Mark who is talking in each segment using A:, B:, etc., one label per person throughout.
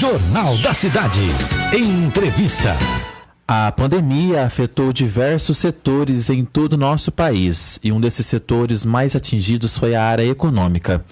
A: Jornal da Cidade. Entrevista.
B: A pandemia afetou diversos setores em todo o nosso país e um desses setores mais atingidos foi a área econômica.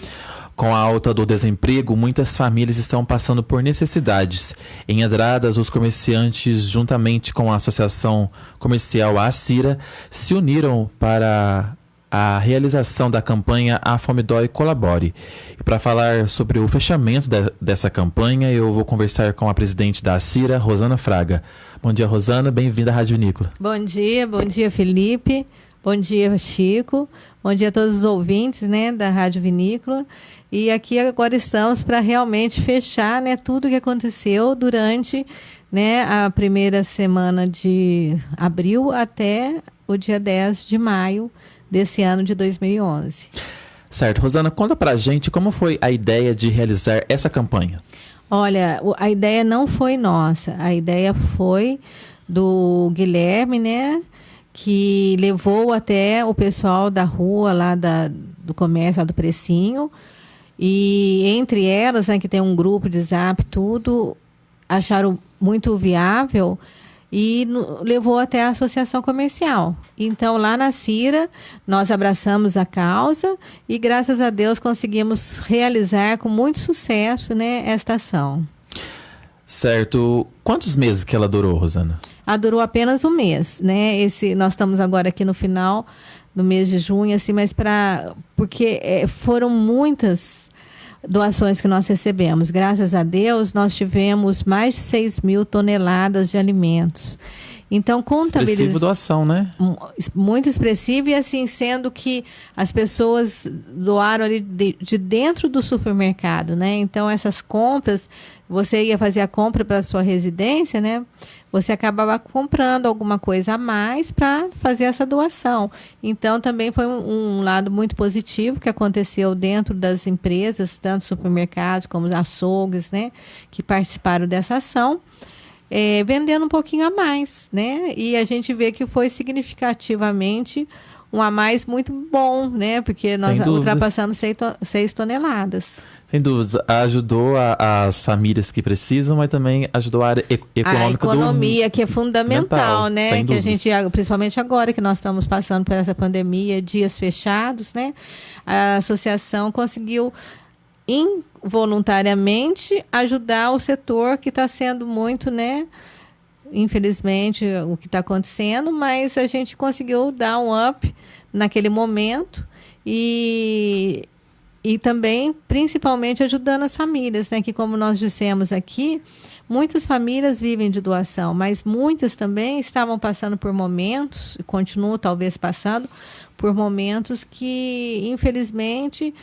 B: Com a alta do desemprego, muitas famílias estão passando por necessidades. Em Andradas, os comerciantes, juntamente com a Associação Comercial ACIRA, se uniram para a realização da campanha A Fome Dói Colabore. E para falar sobre o fechamento dessa campanha, eu vou conversar com a presidente da ACIRA, Rosana Fraga. Bom dia, Rosana. Bem-vinda à Rádio Vinícola.
C: Bom dia, Felipe. Bom dia, Chico. Bom dia a todos os ouvintes, né, da Rádio Vinícola. E aqui agora estamos para realmente fechar, né, tudo o que aconteceu durante, né, a primeira semana de abril até o dia 10 de maio desse ano de 2011.
B: Certo. Rosana, conta pra gente como foi a ideia de realizar essa campanha.
C: Olha, a ideia não foi nossa, a ideia foi do Guilherme, né, que levou até o pessoal da rua, lá do comércio, lá do Precinho, e entre elas, né, que tem um grupo de Zap, tudo, acharam muito viável e levou até a associação comercial. Então, lá na CIRA, nós abraçamos a causa e, graças a Deus, conseguimos realizar com muito sucesso, né, esta ação.
B: Certo. Quantos meses que ela durou, Rosana?
C: Ela durou apenas um mês, né? Nós estamos agora aqui no final do mês de junho, assim, mas porque foram muitas doações que nós recebemos. Graças a Deus, nós tivemos mais de 6 mil toneladas de alimentos. Então,
B: expressivo doação, né?
C: Muito expressivo, e assim, sendo que as pessoas doaram ali de dentro do supermercado, né? Então, essas compras, você ia fazer a compra para a sua residência, né? Você acabava comprando alguma coisa a mais para fazer essa doação. Então, também foi um lado muito positivo que aconteceu dentro das empresas, tanto supermercados como os açougues, né? Que participaram dessa ação. Vendendo um pouquinho a mais, né? E a gente vê que foi significativamente um a mais muito bom, né? Porque nós ultrapassamos 6 toneladas.
B: Sem dúvida. Ajudou as famílias que precisam, mas também ajudou a área econômica.
C: A economia, que é fundamental, né? Que a gente, principalmente agora que nós estamos passando por essa pandemia, dias fechados, né? A associação conseguiu involuntariamente ajudar o setor que está sendo muito, né, infelizmente, o que está acontecendo, mas a gente conseguiu dar um up naquele momento e também, principalmente, ajudando as famílias, né, que, como nós dissemos aqui, muitas famílias vivem de doação, mas muitas também estavam passando por momentos, e continuam talvez passando por momentos que, infelizmente,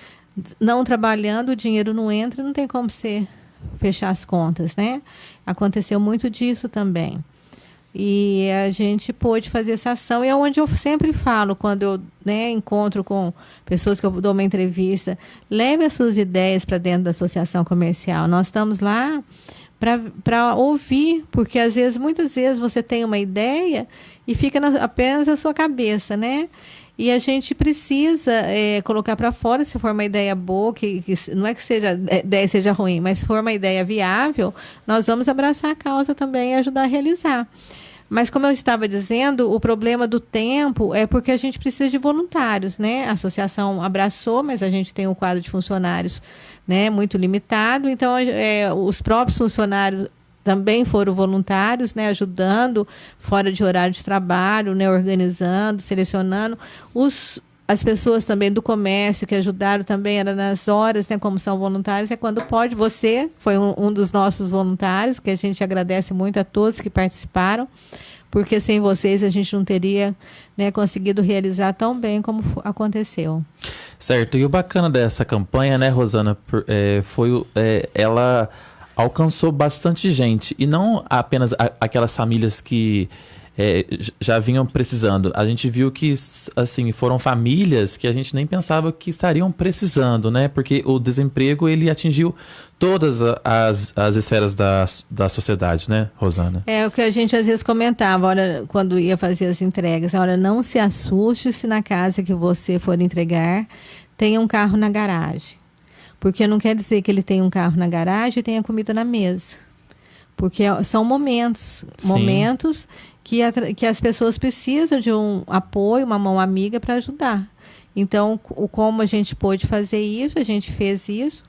C: não trabalhando, o dinheiro não entra, não tem como você fechar as contas, né? Aconteceu muito disso também. E a gente pôde fazer essa ação, e é onde eu sempre falo, quando eu, né, encontro com pessoas que eu dou uma entrevista, leve as suas ideias para dentro da associação comercial. Nós estamos lá para ouvir, porque muitas vezes você tem uma ideia e fica apenas na sua cabeça, né? E a gente precisa colocar para fora, se for uma ideia boa, que não é que a ideia seja ruim, mas se for uma ideia viável, nós vamos abraçar a causa também e ajudar a realizar. Mas, como eu estava dizendo, o problema do tempo é porque a gente precisa de voluntários, né? A associação abraçou, mas a gente tem um quadro de funcionários, né, muito limitado. Então, os próprios funcionários também foram voluntários, né, ajudando fora de horário de trabalho, né, organizando, selecionando. As pessoas também do comércio que ajudaram também, era nas horas, né, como são voluntários, quando pode. Você foi um dos nossos voluntários, que a gente agradece muito a todos que participaram, porque sem vocês a gente não teria, né, conseguido realizar tão bem como aconteceu.
B: Certo. E o bacana dessa campanha, né, Rosana, foi ela alcançou bastante gente, e não apenas aquelas famílias que já vinham precisando. A gente viu que, assim, foram famílias que a gente nem pensava que estariam precisando, né? Porque o desemprego, ele atingiu todas as esferas da sociedade, né, Rosana?
C: É o que a gente às vezes comentava, olha, quando ia fazer as entregas, olha, não se assuste se na casa que você for entregar tem um carro na garagem. Porque não quer dizer que ele tem um carro na garagem e tenha comida na mesa. Porque são momentos que as pessoas precisam de um apoio, uma mão amiga para ajudar. Então, como a gente pôde fazer isso, a gente fez isso,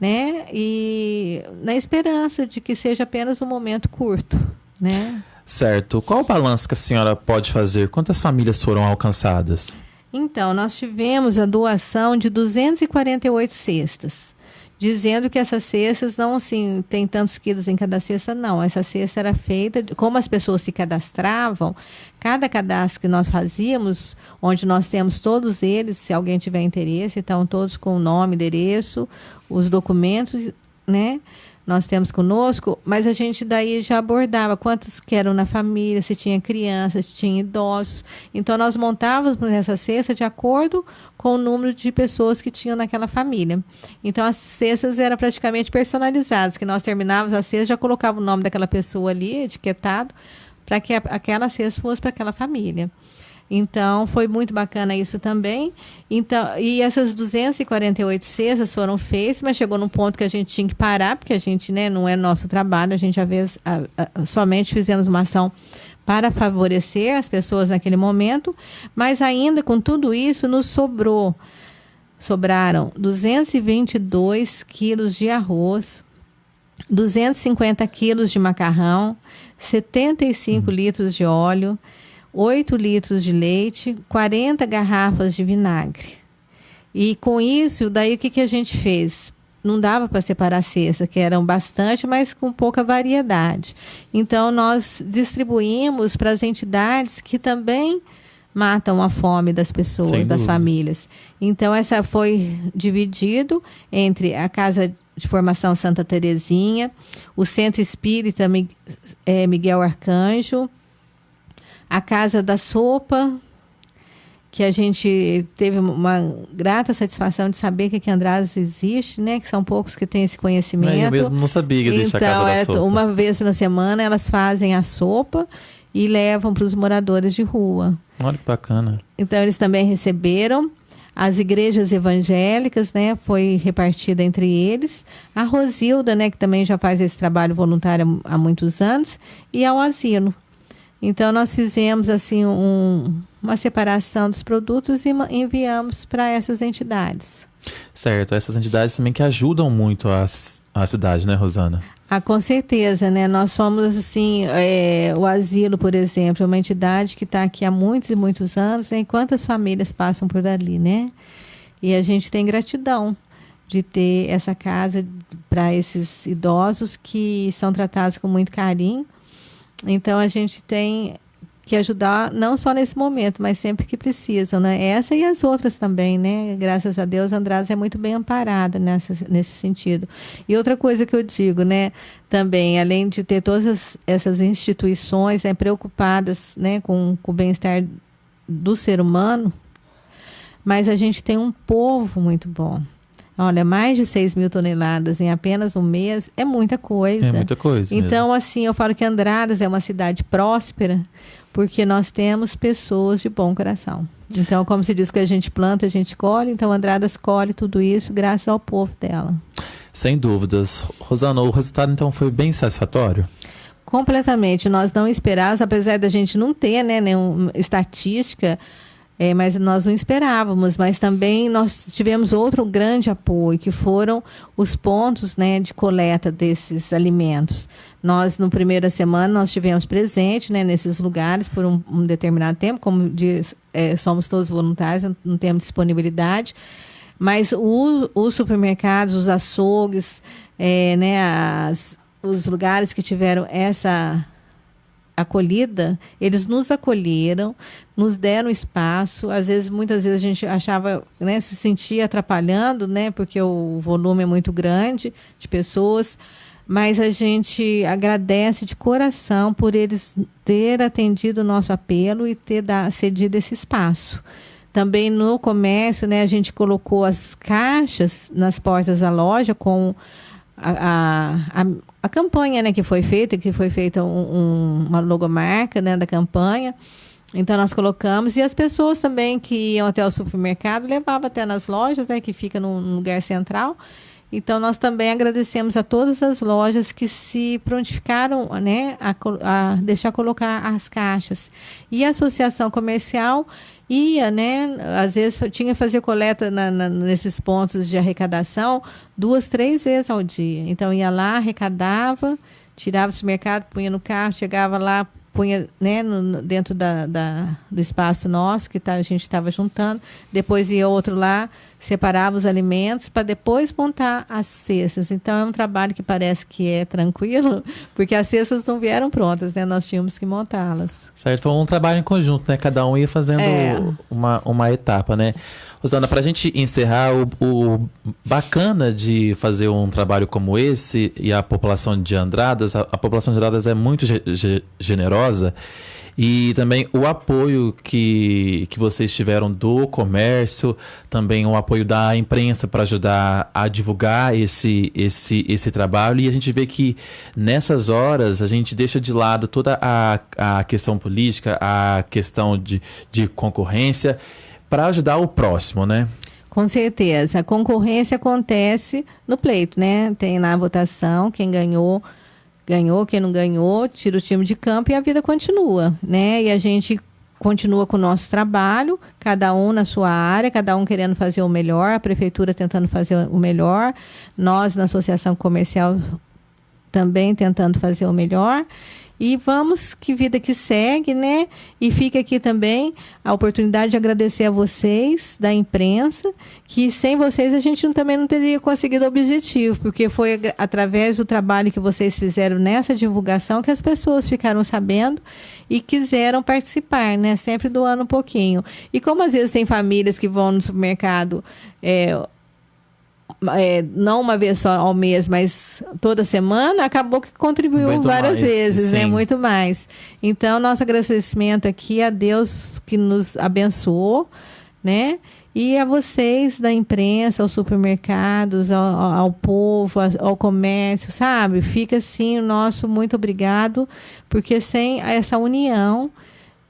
C: né? E na esperança de que seja apenas um momento curto, né?
B: Certo. Qual o balanço que a senhora pode fazer? Quantas famílias foram alcançadas?
C: Então, nós tivemos a doação de 248 cestas, dizendo que essas cestas não, assim, tem tantos quilos em cada cesta, não. Essa cesta era feita, como as pessoas se cadastravam, cada cadastro que nós fazíamos, onde nós temos todos eles, se alguém tiver interesse, estão todos com o nome, endereço, os documentos, né? Nós temos conosco, mas a gente daí já abordava quantos que eram na família, se tinha crianças, se tinha idosos. Então, nós montávamos essa cesta de acordo com o número de pessoas que tinham naquela família. Então, as cestas eram praticamente personalizadas, que nós terminávamos a cesta, já colocava o nome daquela pessoa ali, etiquetado, para que aquela cesta fosse para aquela família. Então, foi muito bacana isso também. Então, e essas 248 cestas foram feitas, mas chegou num ponto que a gente tinha que parar, porque a gente, né, não é nosso trabalho, a gente, às vezes, somente fizemos uma ação para favorecer as pessoas naquele momento, mas ainda com tudo isso, nos sobraram 222 quilos de arroz, 250 quilos de macarrão, 75 litros de óleo, 8 litros de leite, 40 garrafas de vinagre. E com isso, daí o que a gente fez? Não dava para separar a cesta, que eram bastante, mas com pouca variedade. Então, nós distribuímos para as entidades que também matam a fome das pessoas, das famílias. Então, essa foi dividido entre a Casa de Formação Santa Terezinha, o Centro Espírita Miguel Arcanjo, a Casa da Sopa, que a gente teve uma grata satisfação de saber que aqui em Andradas existe, né? Que são poucos que têm esse conhecimento.
B: Eu mesmo não sabia que existe a Casa da Sopa.
C: Uma vez na semana elas fazem a sopa e levam para os moradores de rua.
B: Olha que bacana.
C: Então eles também receberam. As igrejas evangélicas, né? Foi repartida entre eles. A Rosilda, né? Que também já faz esse trabalho voluntário há muitos anos. E ao asilo. Então, nós fizemos assim uma separação dos produtos e enviamos para essas entidades.
B: Certo, essas entidades também que ajudam muito a cidade, né, Rosana?
C: Com certeza, né? Nós somos, assim, o asilo, por exemplo, é uma entidade que está aqui há muitos e muitos anos, né? E quantas famílias passam por ali, né? E a gente tem gratidão de ter essa casa para esses idosos que são tratados com muito carinho. Então, a gente tem que ajudar, não só nesse momento, mas sempre que precisam, né? Essa e as outras também, né? Graças a Deus, Andradas é muito bem amparada nesse sentido. E outra coisa que eu digo, né? Também, além de ter todas essas instituições, né, preocupadas, né, com o bem-estar do ser humano, mas a gente tem um povo muito bom. Olha, mais de 6.000 toneladas em apenas um mês é muita coisa.
B: É muita coisa.
C: Então,
B: mesmo.
C: assim, eu falo que Andradas é uma cidade próspera porque nós temos pessoas de bom coração. Então, como se diz que a gente planta, a gente colhe. Então, Andradas colhe tudo isso graças ao povo dela.
B: Sem dúvidas. Rosana, o resultado, então, foi bem satisfatório?
C: Completamente. Nós não esperávamos, apesar da gente não ter, né, nenhuma estatística, mas nós não esperávamos, mas também nós tivemos outro grande apoio, que foram os pontos, né, de coleta desses alimentos. Nós, no primeira semana, nós tivemos presente, né, nesses lugares por um determinado tempo, como diz, somos todos voluntários, não temos disponibilidade, mas os supermercados, os açougues, né, os lugares que tiveram essa acolhida, eles nos acolheram, nos deram espaço. Às vezes, muitas vezes a gente achava, né, se sentia atrapalhando, né, porque o volume é muito grande de pessoas, mas a gente agradece de coração por eles ter atendido o nosso apelo e ter cedido esse espaço. Também no comércio, né, a gente colocou as caixas nas portas da loja com a campanha, né, que foi feita uma logomarca, né, da campanha. Então, nós colocamos, e as pessoas também que iam até o supermercado levavam até nas lojas, né, que fica num lugar central, Então, nós também agradecemos a todas as lojas que se prontificaram, né, a deixar colocar as caixas. E a associação comercial ia, né, às vezes tinha que fazer coleta nesses pontos de arrecadação 2, 3 vezes ao dia. Então, ia lá, arrecadava, tirava do mercado, punha no carro, chegava lá, punha, né, dentro do espaço nosso, que a gente estava juntando. Depois ia outro lá, separava os alimentos para depois montar as cestas. Então, é um trabalho que parece que é tranquilo, porque as cestas não vieram prontas, né? Nós tínhamos que montá-las.
B: Certo, foi um trabalho em conjunto, né? Cada um ia fazendo uma etapa, né? Rosana, para a gente encerrar, o bacana de fazer um trabalho como esse, e a população de Andradas, a população de Andradas é muito generosa, e também o apoio que vocês tiveram do comércio, também o apoio da imprensa para ajudar a divulgar esse trabalho. E a gente vê que nessas horas a gente deixa de lado toda a questão política, a questão de concorrência, para ajudar o próximo, né?
C: Com certeza. A concorrência acontece no pleito, né? Tem lá a votação, quem ganhou, quem não ganhou, tira o time de campo e a vida continua, né? E a gente continua com o nosso trabalho, cada um na sua área, cada um querendo fazer o melhor, a prefeitura tentando fazer o melhor, nós na associação comercial também tentando fazer o melhor. E vamos, que vida que segue, né? E fica aqui também a oportunidade de agradecer a vocês, da imprensa, que sem vocês a gente também não teria conseguido o objetivo, porque foi através do trabalho que vocês fizeram nessa divulgação que as pessoas ficaram sabendo e quiseram participar, né? Sempre doando um pouquinho. E como às vezes tem famílias que vão no supermercado... não uma vez só ao mês, mas toda semana, acabou que contribuiu muito várias vezes, sim, né? Muito mais. Então, nosso agradecimento aqui a Deus que nos abençoou, né? E a vocês da imprensa, aos supermercados, ao povo, ao comércio, sabe? Fica assim o nosso muito obrigado, porque sem essa união,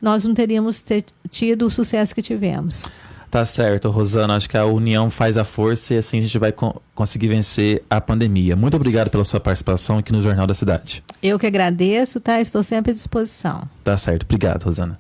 C: nós não teríamos tido o sucesso que tivemos.
B: Tá certo, Rosana. Acho que a união faz a força e assim a gente vai conseguir vencer a pandemia. Muito obrigado pela sua participação aqui no Jornal da Cidade.
C: Eu que agradeço, tá? Estou sempre à disposição.
B: Tá certo. Obrigado, Rosana.